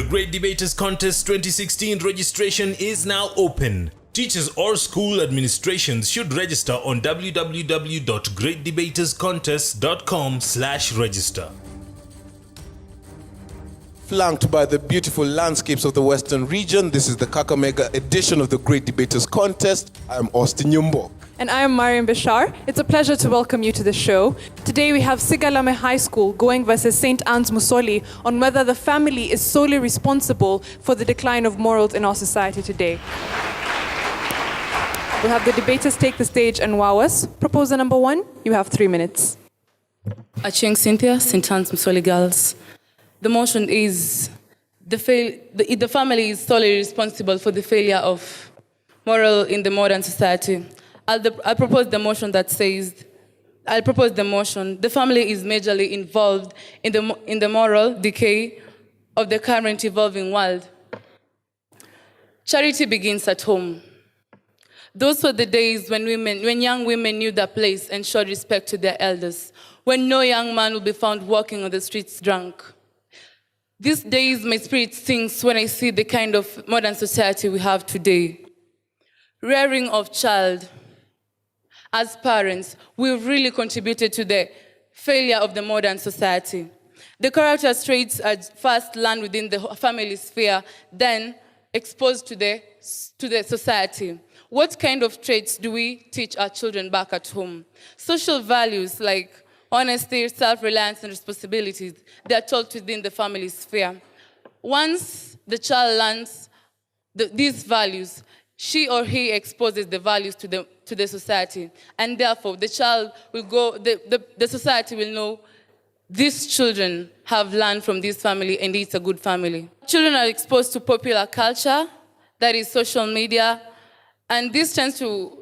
The Great Debaters Contest 2016 registration is now open. Teachers or school administrations should register on www.greatdebaterscontest.com/register. Flanked by the beautiful landscapes of the Western region, this is the Kakamega edition of the Great Debaters Contest. I'm Austin Yumbo. And I am Mariam Bashar. It's a pleasure to welcome you to the show. Today we have Sigalame High School going versus St. Anne's Musoli on whether the family is solely responsible for the decline of morals in our society today. We'll have the debaters take the stage and wow us. Proposer number 1, you have 3 minutes. Acheng Cynthia, St. Anne's Musoli Girls. The motion is the family is solely responsible for the failure of moral in the modern society. I'll propose the motion that says, the family is majorly involved in the moral decay of the current evolving world. Charity begins at home. Those were the days when young women knew their place and showed respect to their elders, when no young man will be found walking on the streets drunk. These days, my spirit sings when I see the kind of modern society we have today. Rearing of child. As parents, we've really contributed to the failure of the modern society. The character traits are first learned within the family sphere, then exposed to the society. What kind of traits do we teach our children back at home? Social values like honesty, self-reliance, and responsibilities, they are taught within the family sphere. Once the child learns these values, she or he exposes the values to the society, and therefore the child will go, the society will know these children have learned from this family and it's a good family. Children are exposed to popular culture, that is social media, and this tends to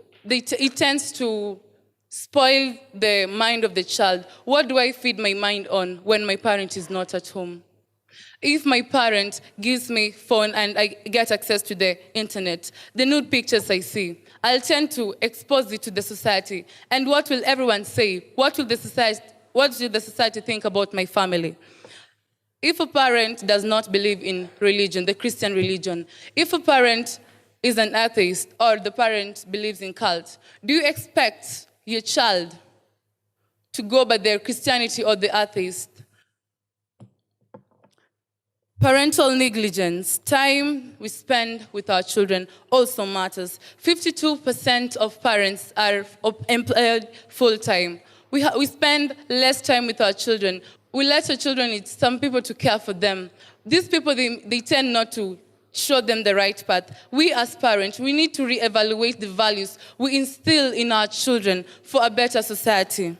spoil the mind of the child. What do I feed my mind on when my parent is not at home? If my parent gives me phone and I get access to the internet, the nude pictures I see, I'll tend to expose it to the society. And what will everyone say? What will the society think about my family? If a parent does not believe in religion, the Christian religion, if a parent is an atheist or the parent believes in cult, do you expect your child to go by their Christianity or the atheist? Parental negligence, time we spend with our children also matters. 52% of parents are employed full-time. We spend less time with our children. We let our children need some people to care for them. These people, they tend not to show them the right path. We as parents, we need to reevaluate the values we instill in our children for a better society.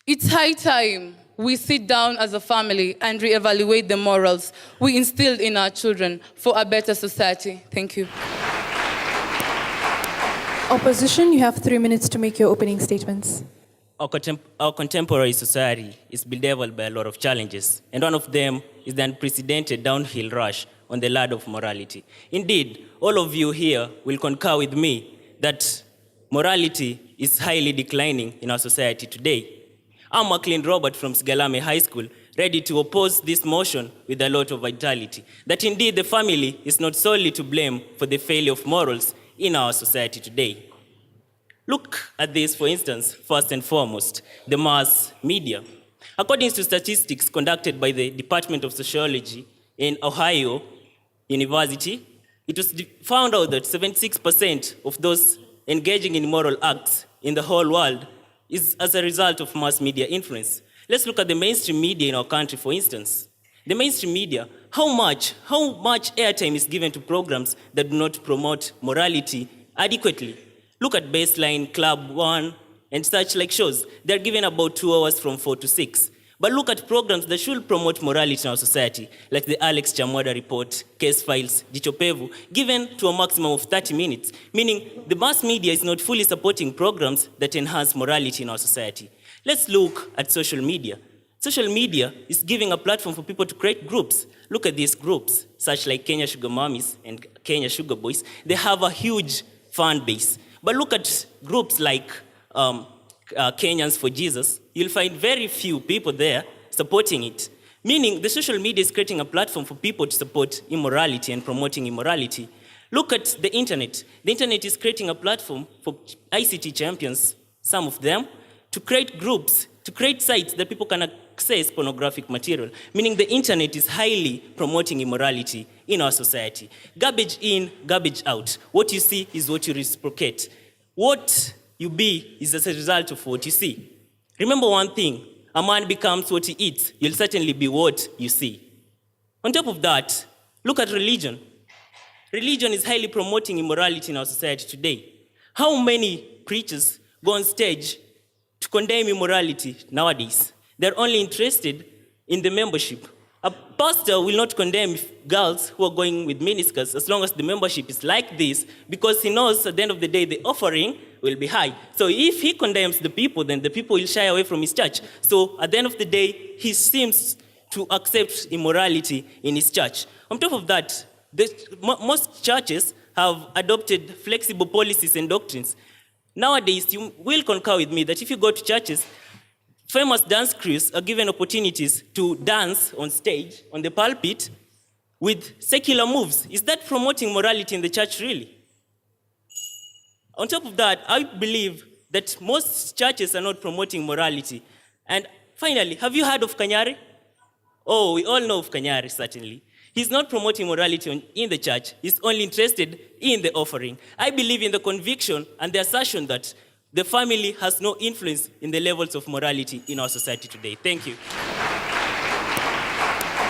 It's high time we sit down as a family and reevaluate the morals we instilled in our children for a better society. Thank you. Opposition, you have 3 minutes to make your opening statements. Our contemporary society is bedeviled by a lot of challenges, and one of them is the unprecedented downhill rush on the ladder of morality. Indeed, all of you here will concur with me that morality is highly declining in our society today. I'm McLean Robert from Sigalame High School, ready to oppose this motion with a lot of vitality, that indeed the family is not solely to blame for the failure of morals in our society today. Look at this, for instance, first and foremost, the mass media. According to statistics conducted by the Department of Sociology in Ohio University, it was found out that 76% of those engaging in immoral acts in the whole world is as a result of mass media influence. Let's look at the mainstream media in our country, for instance. The mainstream media, how much airtime is given to programs that do not promote morality adequately? Look at Baseline, Club One, and such like shows. They're given about 2 hours from 4 to 6. But look at programs that should promote morality in our society, like the Alex Chamwada Report, Case Files, Jichopevu, given to a maximum of 30 minutes, meaning the mass media is not fully supporting programs that enhance morality in our society. Let's look at social media. Social media is giving a platform for people to create groups. Look at these groups, such like Kenya Sugar Mummies and Kenya Sugar Boys. They have a huge fan base. But look at groups like Kenyans for Jesus. You'll find very few people there supporting it. Meaning the social media is creating a platform for people to support immorality and promoting immorality. Look at the internet. The internet is creating a platform for ICT champions, some of them, to create groups, to create sites that people can access pornographic material. Meaning the internet is highly promoting immorality in our society. Garbage in, garbage out. What you see is what you reciprocate. What you be is as a result of what you see. Remember one thing, a man becomes what he eats. You'll certainly be what you see. On top of that, look at religion. Religion is highly promoting immorality in our society today. How many preachers go on stage to condemn immorality nowadays? They're only interested in the membership. A pastor will not condemn girls who are going with miniskirts as long as the membership is like this, because he knows at the end of the day the offering will be high. So if he condemns the people, then the people will shy away from his church. So at the end of the day, he seems to accept immorality in his church. On top of that, most churches have adopted flexible policies and doctrines. Nowadays, you will concur with me that if you go to churches, famous dance crews are given opportunities to dance on stage, on the pulpit, with secular moves. Is that promoting morality in the church, really? On top of that, I believe that most churches are not promoting morality. And finally, have you heard of Kanyari? Oh, we all know of Kanyari, certainly. He's not promoting morality in the church. He's only interested in the offering. I believe in the conviction and the assertion that the family has no influence in the levels of morality in our society today. Thank you.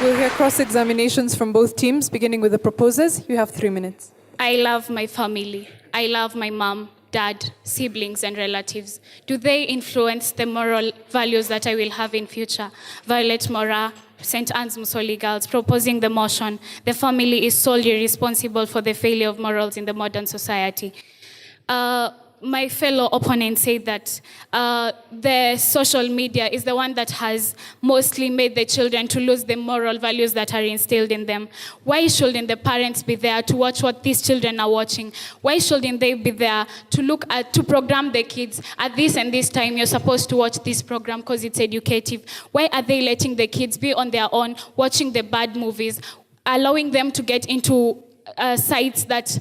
We'll hear cross-examinations from both teams, beginning with the proposers. You have 3 minutes. I love my family. I love my mom, dad, siblings, and relatives. Do they influence the moral values that I will have in future? Violet Mora, St. Anne's Musoli Girls, proposing the motion, the family is solely responsible for the failure of morals in the modern society. My fellow opponents say that the social media is the one that has mostly made the children to lose the moral values that are instilled in them. Why shouldn't the parents be there to watch what these children are watching? Why shouldn't they be there to program the kids at this and this time you're supposed to watch this program because it's educative? Why are they letting the kids be on their own, watching the bad movies, allowing them to get into sites that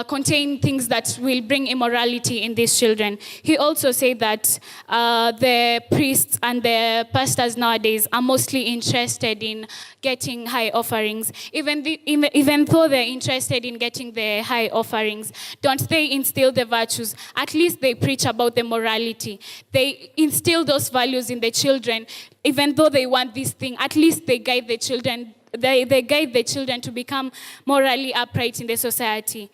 contain things that will bring immorality in these children? He also said that the priests and the pastors nowadays are mostly interested in getting high offerings. Even though they're interested in getting the high offerings, don't they instill the virtues? At least they preach about the morality. They instill those values in the children. Even though they want this thing, at least they guide the children. They guide the children to become morally upright in the society.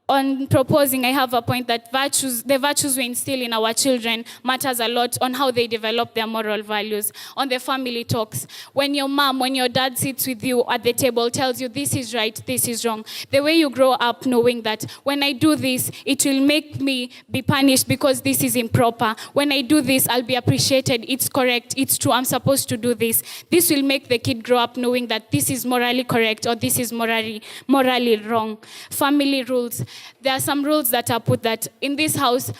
On proposing, I have a point that the virtues we instill in our children matters a lot on how they develop their moral values. On the family talks, when your dad sits with you at the table, tells you this is right, this is wrong, the way you grow up knowing that when I do this, it will make me be punished because this is improper. When I do this, I'll be appreciated, it's correct, it's true, I'm supposed to do this. This will make the kid grow up knowing that this is morally correct or this is morally wrong. Family rules. There are some rules that are put that in this house,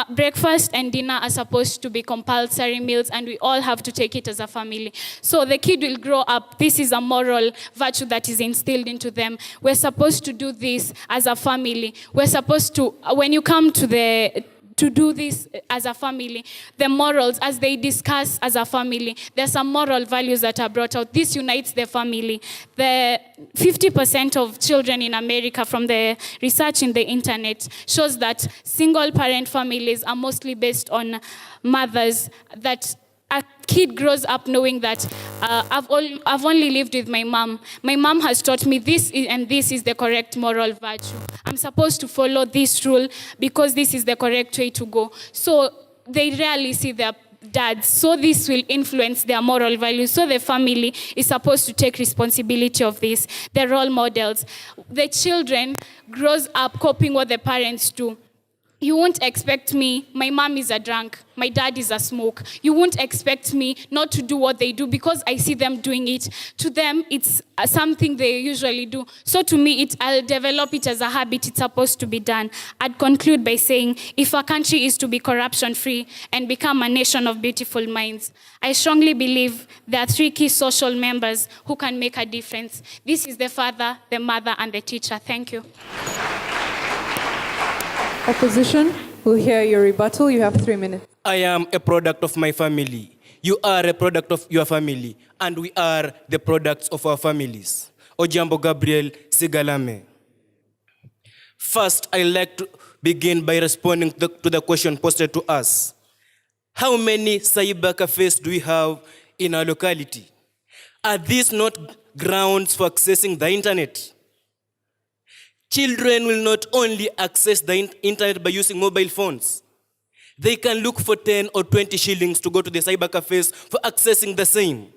breakfast and dinner are supposed to be compulsory meals and we all have to take it as a family. So the kid will grow up, this is a moral virtue that is instilled into them. We're supposed to do this as a family. We're supposed to, when you come to do this as a family, the morals, as they discuss as a family, there's some moral values that are brought out. This unites the family. The 50% of children in America, from the research in the internet, shows that single-parent families are mostly based on mothers, that a kid grows up knowing that I've only lived with my mom. My mom has taught me this and this is the correct moral virtue. I'm supposed to follow this rule because this is the correct way to go. So they rarely see their dads. So this will influence their moral values. So the family is supposed to take responsibility of this. The role models. The children grows up copying what the parents do. You won't expect me, my mom is a drunk, my dad is a smoke. You won't expect me not to do what they do because I see them doing it. To them, it's something they usually do. So to me, I'll develop it as a habit. It's supposed to be done. I'd conclude by saying, if a country is to be corruption-free and become a nation of beautiful minds, I strongly believe there are 3 key social members who can make a difference. This is the father, the mother, and the teacher. Thank you. Opposition, we'll hear your rebuttal. You have 3 minutes. I am a product of my family. You are a product of your family. And we are the products of our families. Ojambo Gabriel, Sigalame. First, I'd like to begin by responding to the question posted to us. How many cyber cafes do we have in our locality? Are these not grounds for accessing the internet? Children will not only access the internet by using mobile phones. They can look for 10 or 20 shillings to go to the cyber cafes for accessing the same.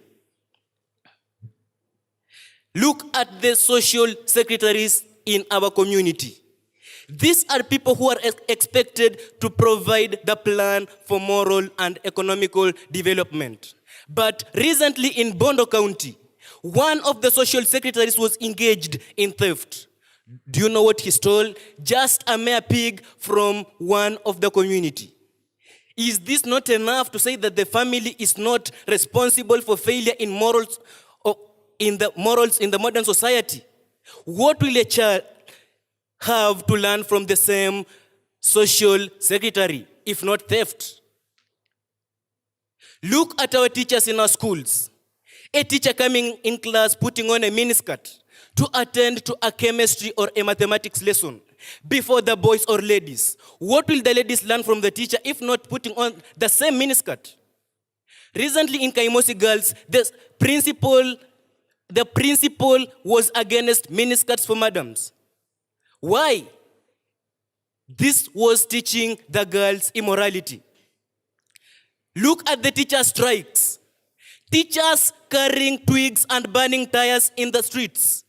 Look at the social secretaries in our community. These are people who are expected to provide the plan for moral and economical development. But recently in Bondo County, one of the social secretaries was engaged in theft. Do you know what he stole? Just a mere pig from one of the community. Is this not enough to say that the family is not responsible for failure in morals or in the modern society? What will a child have to learn from the same social secretary, if not theft? Look at our teachers in our schools. A teacher coming in class putting on a miniskirt to attend to a chemistry or a mathematics lesson before the boys or ladies. What will the ladies learn from the teacher if not putting on the same miniskirt? Recently in Kaimosi Girls, the principal was against miniskirts for madams. Why? This was teaching the girls immorality. Look at the teacher strikes. Teachers carrying twigs and burning tires in the streets.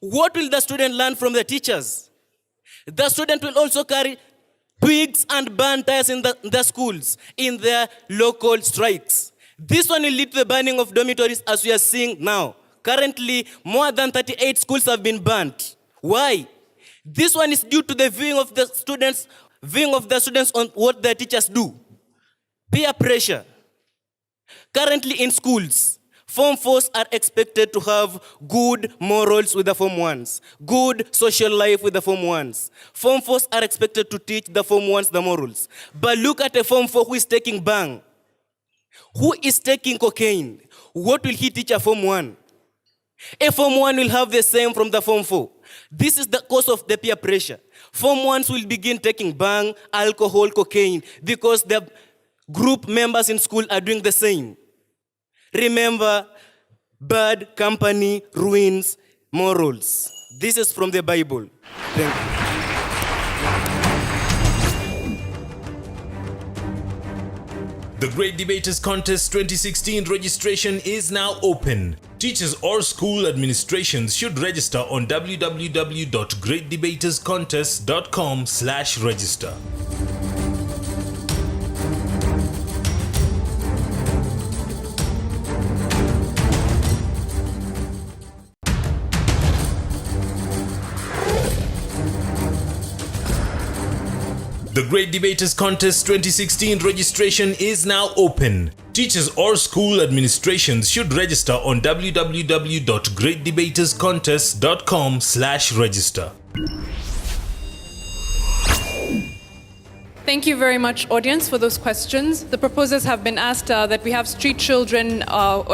What will the student learn from the teachers? The student will also carry twigs and burn tires in the schools, in their local strikes. This one will lead to the burning of dormitories as we are seeing now. Currently, more than 38 schools have been burnt. Why? This one is due to the viewing of the students on what their teachers do. Peer pressure. Currently in schools, Form 4s are expected to have good morals with the Form 1s, good social life with the Form 1s. Form 4s are expected to teach the Form 1s the morals. But look at a Form 4 who is taking bang, who is taking cocaine. What will he teach a Form 1? A Form 1 will have the same from the Form 4. This is the cause of the peer pressure. Form 1s will begin taking bang, alcohol, cocaine, because the group members in school are doing the same. Remember, bad company ruins morals. This is from the Bible. Thank you. The Great Debaters Contest 2016 registration is now open. Teachers or school administrations should register on www.greatdebaterscontest.com/register. The Great Debaters Contest 2016 registration is now open. Teachers or school administrations should register on www.greatdebaterscontest.com/register. Thank you very much, audience, for those questions. The proposers have been asked that we have street children or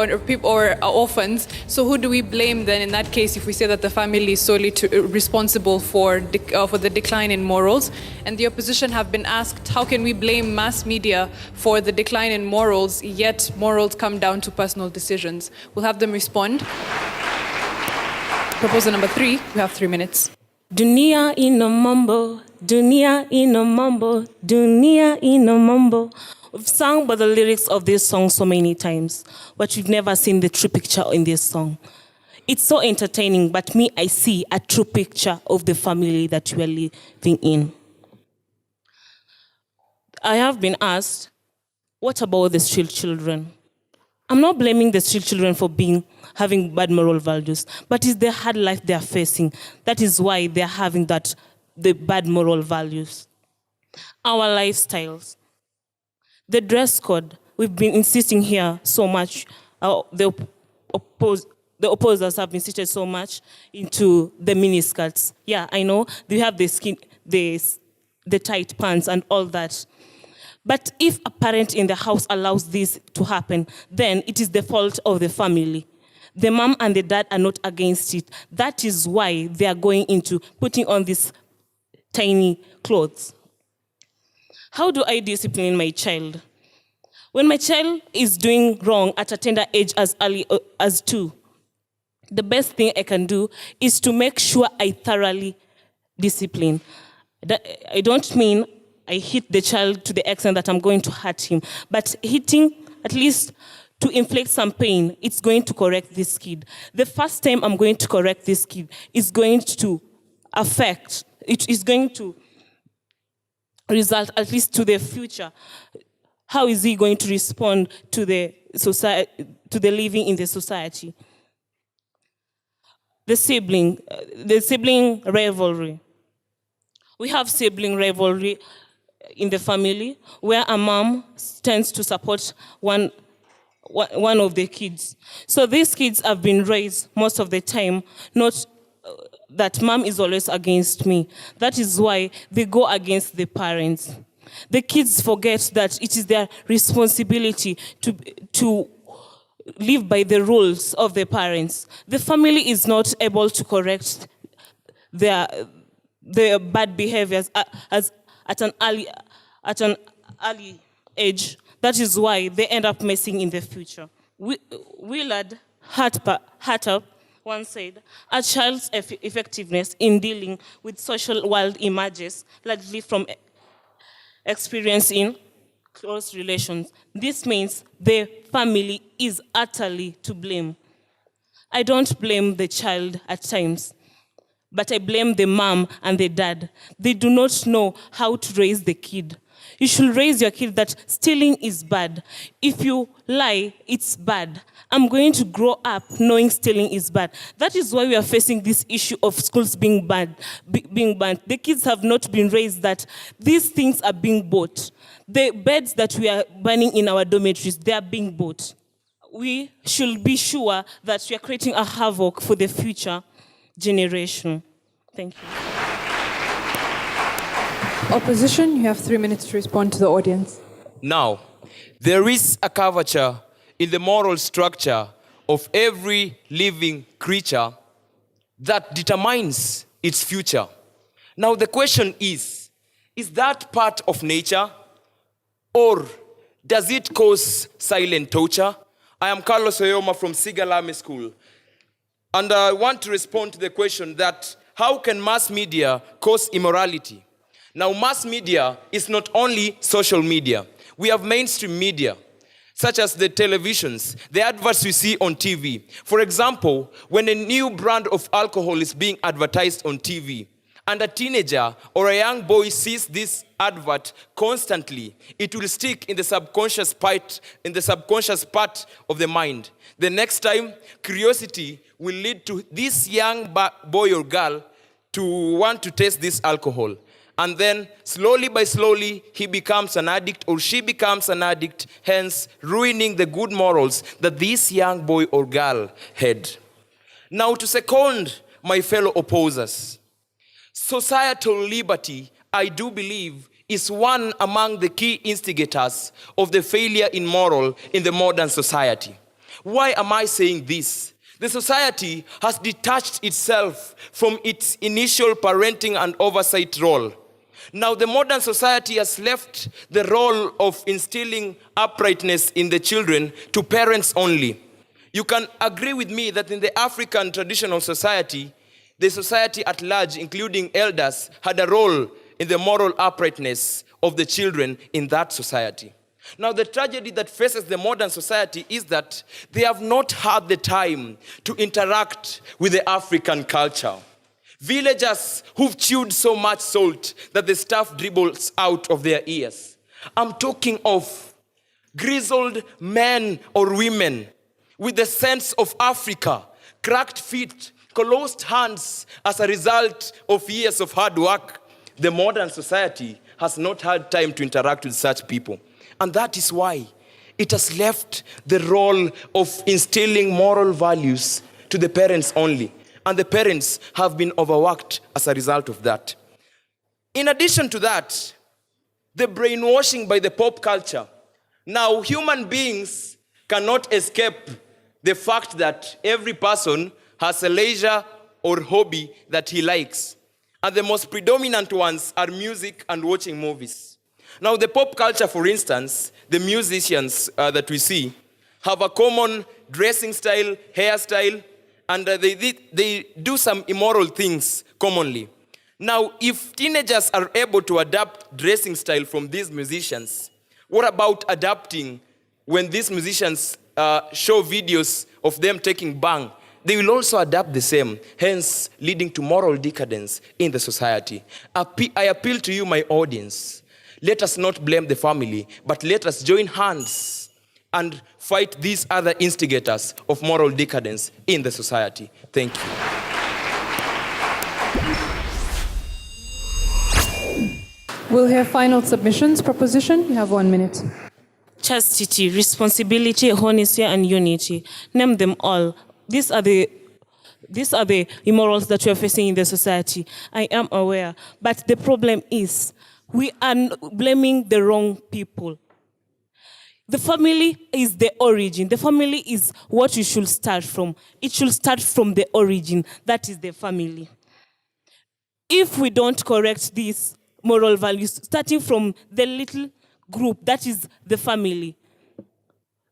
orphans. So who do we blame then in that case if we say that the family is solely responsible for the decline in morals? And the opposition have been asked, how can we blame mass media for the decline in morals, yet morals come down to personal decisions? We'll have them respond. Proposal number 3, we have 3 minutes. Dunia ina mambo, dunia ina mambo, dunia ina mambo. We've sung about the lyrics of this song so many times, but we've never seen the true picture in this song. It's so entertaining, but me, I see a true picture of the family that we are living in. I have been asked, what about the street children? I'm not blaming the street children for having bad moral values, but it's the hard life they are facing. That is why they're having the bad moral values. Our lifestyles, the dress code, we've been insisting here so much. The opposers have insisted so much into the miniskirts. Yeah, I know they have the tight pants and all that. But if a parent in the house allows this to happen, then it is the fault of the family. The mom and the dad are not against it. That is why they are going into putting on these tiny clothes. How do I discipline my child? When my child is doing wrong at a tender age as early as 2, the best thing I can do is to make sure I thoroughly discipline. I don't mean I hit the child to the extent that I'm going to hurt him, but hitting at least to inflict some pain, it's going to correct this kid. The first time I'm going to correct this kid is going to it is going to result at least to the future. How is he going to respond to the society, to the living in the society? The sibling rivalry. We have sibling rivalry in the family where a mom tends to support one of the kids. So these kids have been raised most of the time, not that mom is always against me. That is why they go against the parents. The kids forget that it is their responsibility to live by the rules of the parents. The family is not able to correct their bad behaviors at an early age. That is why they end up messing in the future. Willard Hartop once said, a child's effectiveness in dealing with social world emerges largely from experience in close relations. This means the family is utterly to blame. I don't blame the child at times, but I blame the mom and the dad. They do not know how to raise the kid. You should raise your kid that stealing is bad. If you lie, it's bad. I'm going to grow up knowing stealing is bad. That is why we are facing this issue of schools being banned. The kids have not been raised that these things are being bought. The beds that we are banning in our dormitories, they are being bought. We should be sure that we are creating a havoc for the future generation. Thank you. Opposition, you have 3 minutes to respond to the audience. Now, there is a curvature in the moral structure of every living creature that determines its future. Now, the question is that part of nature, or does it cause silent torture? I am Carlos Oyoma from Sigalame School, and I want to respond to the question that how can mass media cause immorality? Now, mass media is not only social media. We have mainstream media, such as the televisions, the adverts we see on TV. For example, when a new brand of alcohol is being advertised on TV, and a teenager or a young boy sees this advert constantly, it will stick in the subconscious part of the mind. The next time, curiosity will lead to this young boy or girl to want to taste this alcohol. And then, slowly by slowly, he becomes an addict or she becomes an addict, hence ruining the good morals that this young boy or girl had. Now, to second my fellow opposers, societal liberty, I do believe, is one among the key instigators of the failure in moral in the modern society. Why am I saying this? The society has detached itself from its initial parenting and oversight role. Now, the modern society has left the role of instilling uprightness in the children to parents only. You can agree with me that in the African traditional society, the society at large, including elders, had a role in the moral uprightness of the children in that society. Now, the tragedy that faces the modern society is that they have not had the time to interact with the African culture. Villagers who've chewed so much salt that the stuff dribbles out of their ears. I'm talking of grizzled men or women with the sense of Africa, cracked feet, calloused hands as a result of years of hard work. The modern society has not had time to interact with such people. And that is why it has left the role of instilling moral values to the parents only. And the parents have been overworked as a result of that. In addition to that, the brainwashing by the pop culture. Now, human beings cannot escape the fact that every person has a leisure or hobby that he likes. And the most predominant ones are music and watching movies. Now, the pop culture, for instance, the musicians that we see have a common dressing style, hairstyle, and they do some immoral things commonly. Now, if teenagers are able to adapt dressing style from these musicians, what about adapting when these musicians show videos of them taking bang? They will also adapt the same, hence leading to moral decadence in the society. I appeal to you, my audience. Let us not blame the family, but let us join hands and fight these other instigators of moral decadence in the society. Thank you. We'll hear final submissions. Proposition, you have 1 minute. Chastity, responsibility, honesty, and unity. Name them all. These are the immorals that we are facing in the society. I am aware. But the problem is, we are blaming the wrong people. The family is the origin. The family is what you should start from. It should start from the origin. That is the family. If we don't correct these moral values, starting from the little group, that is the family,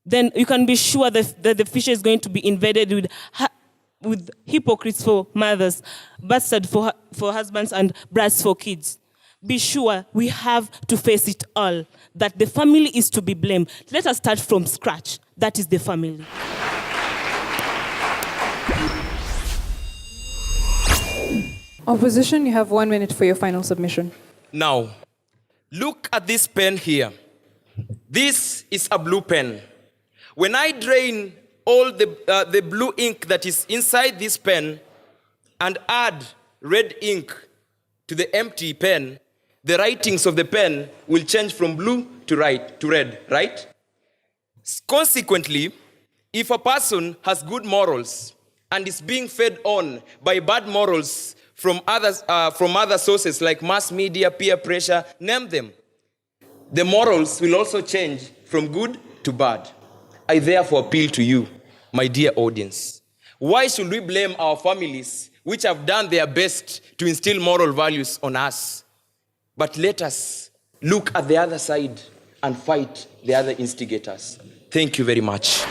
then you can be sure that the future is going to be invaded with hypocrites for mothers, bastards for husbands, and brats for kids. Be sure we have to face it all, that the family is to be blamed. Let us start from scratch. That is the family. Opposition, you have 1 minute for your final submission. Now, look at this pen here. This is a blue pen. When I drain all the blue ink that is inside this pen and add red ink to the empty pen, the writings of the pen will change from blue to red, right? Consequently, if a person has good morals and is being fed on by bad morals from other sources like mass media, peer pressure, name them, the morals will also change from good to bad. I therefore appeal to you, my dear audience. Why should we blame our families, which have done their best to instill moral values on us? But let us look at the other side and fight the other instigators. Thank you very much.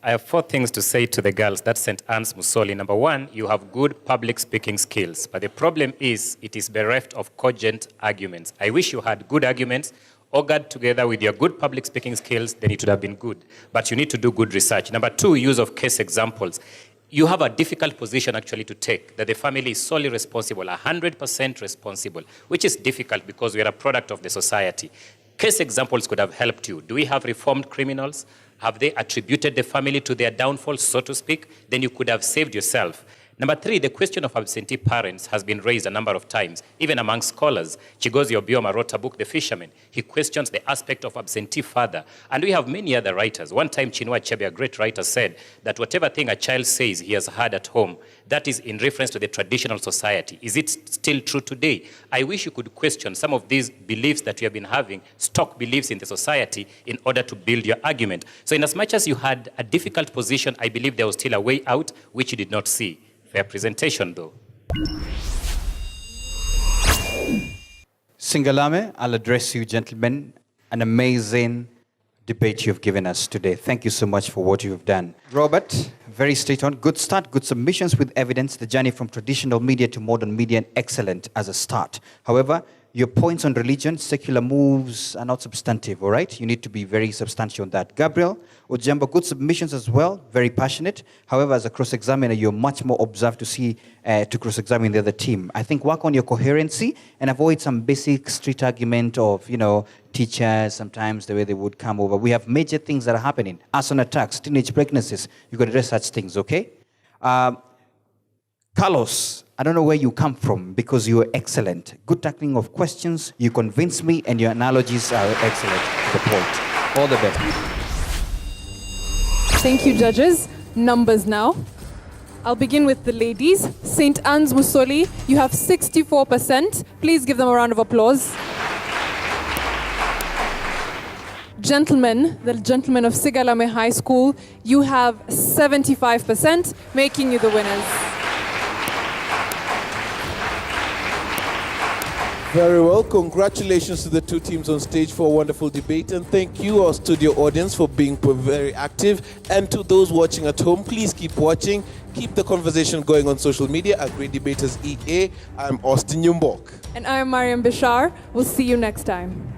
I have 4 things to say to the girls that St. Anne's Musoli. Number 1, you have good public speaking skills, but the problem is it is bereft of cogent arguments. I wish you had good arguments, augured together with your good public speaking skills, then it would have been good. But you need to do good research. Number 2, use of case examples. You have a difficult position actually to take, that the family is solely responsible, 100% responsible, which is difficult because we are a product of the society. Case examples could have helped you. Do we have reformed criminals? Have they attributed the family to their downfall, so to speak? Then you could have saved yourself. Number 3, the question of absentee parents has been raised a number of times, even among scholars. Chigozie Obioma wrote a book, The Fisherman. He questions the aspect of absentee father. And we have many other writers. One time, Chinua Achebe, a great writer, said that whatever thing a child says he has heard at home, that is in reference to the traditional society. Is it still true today? I wish you could question some of these beliefs that you have been having, stock beliefs in the society, in order to build your argument. So in as much as you had a difficult position, I believe there was still a way out, which you did not see. Fair presentation, though. Sigalame, I'll address you, gentlemen. An amazing debate you've given us today. Thank you so much for what you've done. Robert, very straight on. Good start, good submissions with evidence. The journey from traditional media to modern media, and excellent as a start. However, Your points on religion, secular moves are not substantive, all right? You need to be very substantial on that. Gabriel, Ojemba, good submissions as well, very passionate. However, as a cross-examiner, you're much more observed to cross-examine the other team. I think work on your coherency and avoid some basic street argument of, teachers, sometimes the way they would come over. We have major things that are happening. Arson attacks, teenage pregnancies. You got to address such things, okay? Carlos, I don't know where you come from because you are excellent. Good tackling of questions, you convince me, and your analogies are excellent to the point. All the best. Thank you, judges. Numbers now. I'll begin with the ladies. St. Anne's Musoli, you have 64%. Please give them a round of applause. Gentlemen, the gentlemen of Sigalame High School, you have 75%, making you the winners. Very well. Congratulations to the two teams on stage for a wonderful debate. And thank you, our studio audience, for being very active. And to those watching at home, please keep watching. Keep the conversation going on social media at Great Debaters EA. I'm Austin Yumbok. And I'm Mariam Bishar. We'll see you next time.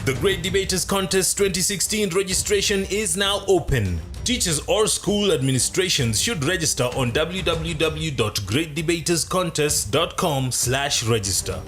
The Great Debaters Contest 2016 registration is now open. Teachers or school administrations should register on www.greatdebaterscontest.com/register.